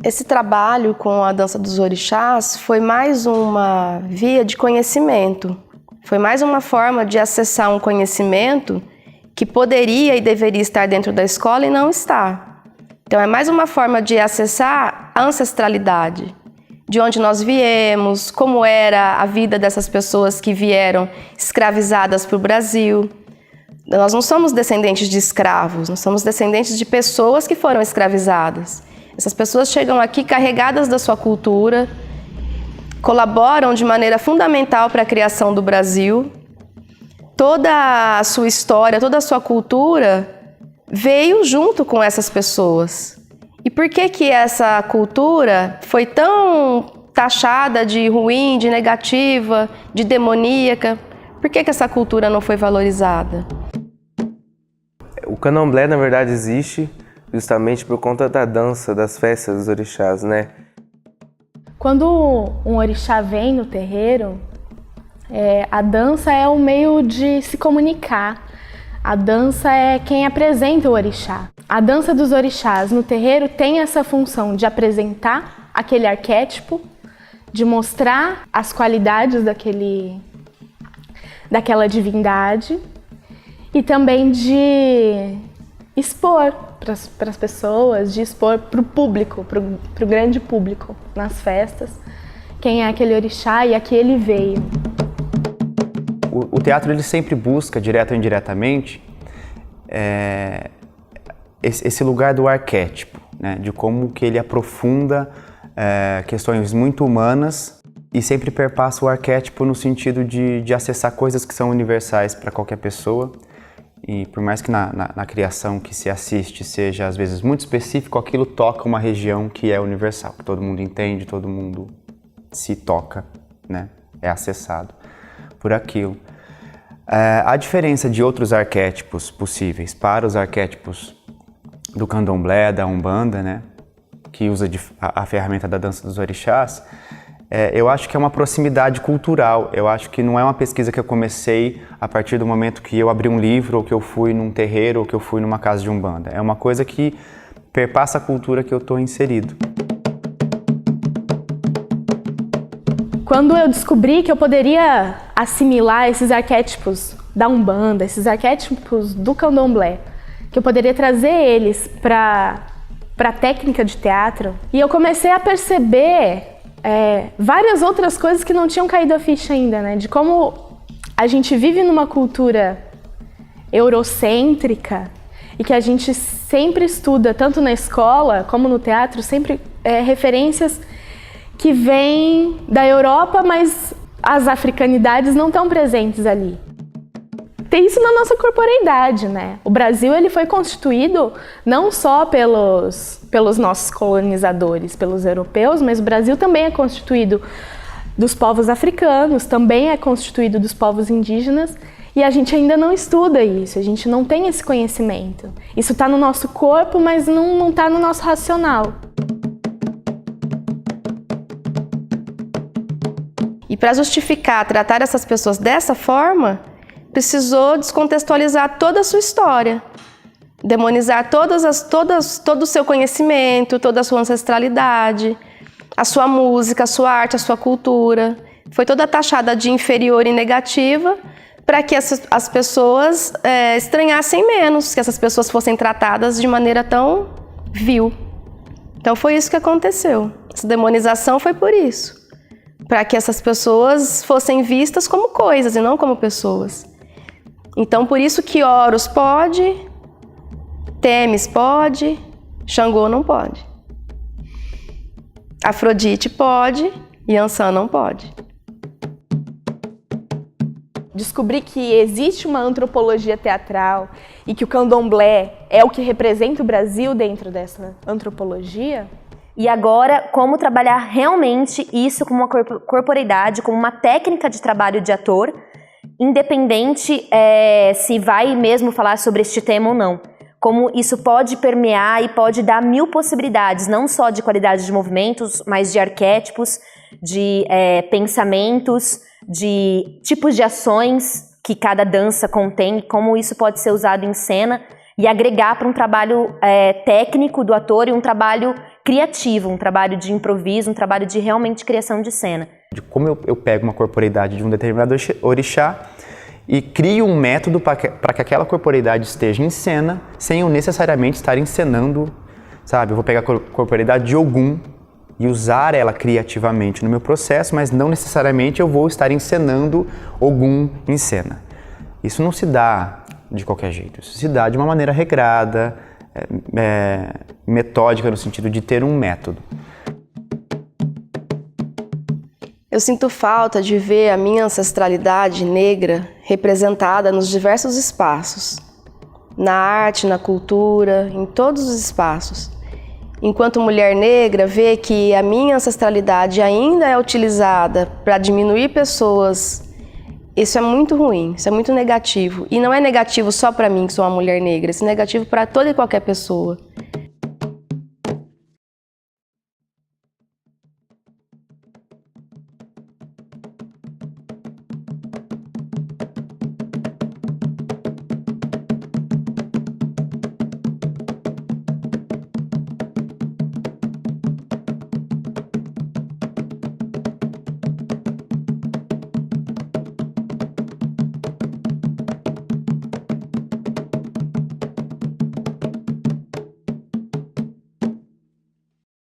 Esse trabalho com a dança dos orixás foi mais uma via de conhecimento. Foi mais uma forma de acessar um conhecimento que poderia e deveria estar dentro da escola e não está. Então é mais uma forma de acessar a ancestralidade, de onde nós viemos, como era a vida dessas pessoas que vieram escravizadas para o Brasil. Nós não somos descendentes de escravos, nós somos descendentes de pessoas que foram escravizadas. Essas pessoas chegam aqui carregadas da sua cultura, colaboram de maneira fundamental para a criação do Brasil. Toda a sua história, toda a sua cultura veio junto com essas pessoas. E por que essa cultura foi tão taxada de ruim, de negativa, de demoníaca? Por que essa cultura não foi valorizada? O candomblé, na verdade, existe justamente por conta da dança, das festas dos orixás, né? Quando um orixá vem no terreiro, a dança é um meio de se comunicar. A dança é quem apresenta o orixá. A dança dos orixás no terreiro tem essa função de apresentar aquele arquétipo, de mostrar as qualidades daquela divindade e também de expor para as pessoas, de expor para o público, para o grande público, nas festas, quem é aquele orixá e a que ele veio. O teatro ele sempre busca, direto ou indiretamente, esse lugar do arquétipo, né? De como que ele aprofunda questões muito humanas e sempre perpassa o arquétipo no sentido de acessar coisas que são universais para qualquer pessoa. E por mais que na criação que se assiste seja às vezes muito específico, aquilo toca uma região que é universal, que todo mundo entende, todo mundo se toca, né? É acessado por aquilo. A diferença de outros arquétipos possíveis para os arquétipos do candomblé, da umbanda, né? Que usa a ferramenta da dança dos orixás, eu acho que é uma proximidade cultural. Eu acho que não é uma pesquisa que eu comecei a partir do momento que eu abri um livro, ou que eu fui num terreiro, ou que eu fui numa casa de umbanda. É uma coisa que perpassa a cultura que eu estou inserido. Quando eu descobri que eu poderia assimilar esses arquétipos da umbanda, esses arquétipos do candomblé, que eu poderia trazer eles para a técnica de teatro, e eu comecei a perceber várias outras coisas que não tinham caído a ficha ainda, né? De como a gente vive numa cultura eurocêntrica e que a gente sempre estuda, tanto na escola como no teatro, sempre referências que vêm da Europa, mas as africanidades não estão presentes ali. Tem isso na nossa corporeidade, né? O Brasil ele foi constituído não só pelos nossos colonizadores, pelos europeus, mas o Brasil também é constituído dos povos africanos, também é constituído dos povos indígenas, e a gente ainda não estuda isso, a gente não tem esse conhecimento. Isso está no nosso corpo, mas não está no nosso racional. E para justificar tratar essas pessoas dessa forma, precisou descontextualizar toda a sua história, demonizar todo o seu conhecimento, toda a sua ancestralidade, a sua música, a sua arte, a sua cultura. Foi toda taxada de inferior e negativa para que as pessoas estranhassem menos, que essas pessoas fossem tratadas de maneira tão vil. Então foi isso que aconteceu. Essa demonização foi por isso, para que essas pessoas fossem vistas como coisas e não como pessoas. Então, por isso que Horus pode, Temis pode, Xangô não pode. Afrodite pode e Iansã não pode. Descobri que existe uma antropologia teatral e que o candomblé é o que representa o Brasil dentro dessa antropologia. E agora, como trabalhar realmente isso como uma corporeidade, como uma técnica de trabalho de ator, independente se vai mesmo falar sobre este tema ou não. Como isso pode permear e pode dar 1000 possibilidades, não só de qualidade de movimentos, mas de arquétipos, de pensamentos, de tipos de ações que cada dança contém, como isso pode ser usado em cena e agregar para um trabalho técnico do ator e um trabalho criativo, um trabalho de improviso, um trabalho de realmente criação de cena. De como eu pego uma corporeidade de um determinado orixá e crio um método para que aquela corporeidade esteja em cena, sem eu necessariamente estar encenando, sabe? Eu vou pegar a corporeidade de Ogum e usar ela criativamente no meu processo, mas não necessariamente eu vou estar encenando Ogum em cena. Isso não se dá de qualquer jeito, isso se dá de uma maneira regrada, metódica, no sentido de ter um método. Eu sinto falta de ver a minha ancestralidade negra representada nos diversos espaços, na arte, na cultura, em todos os espaços. Enquanto mulher negra, ver que a minha ancestralidade ainda é utilizada para diminuir pessoas, isso é muito ruim, isso é muito negativo. E não é negativo só para mim, que sou uma mulher negra, isso é negativo para toda e qualquer pessoa.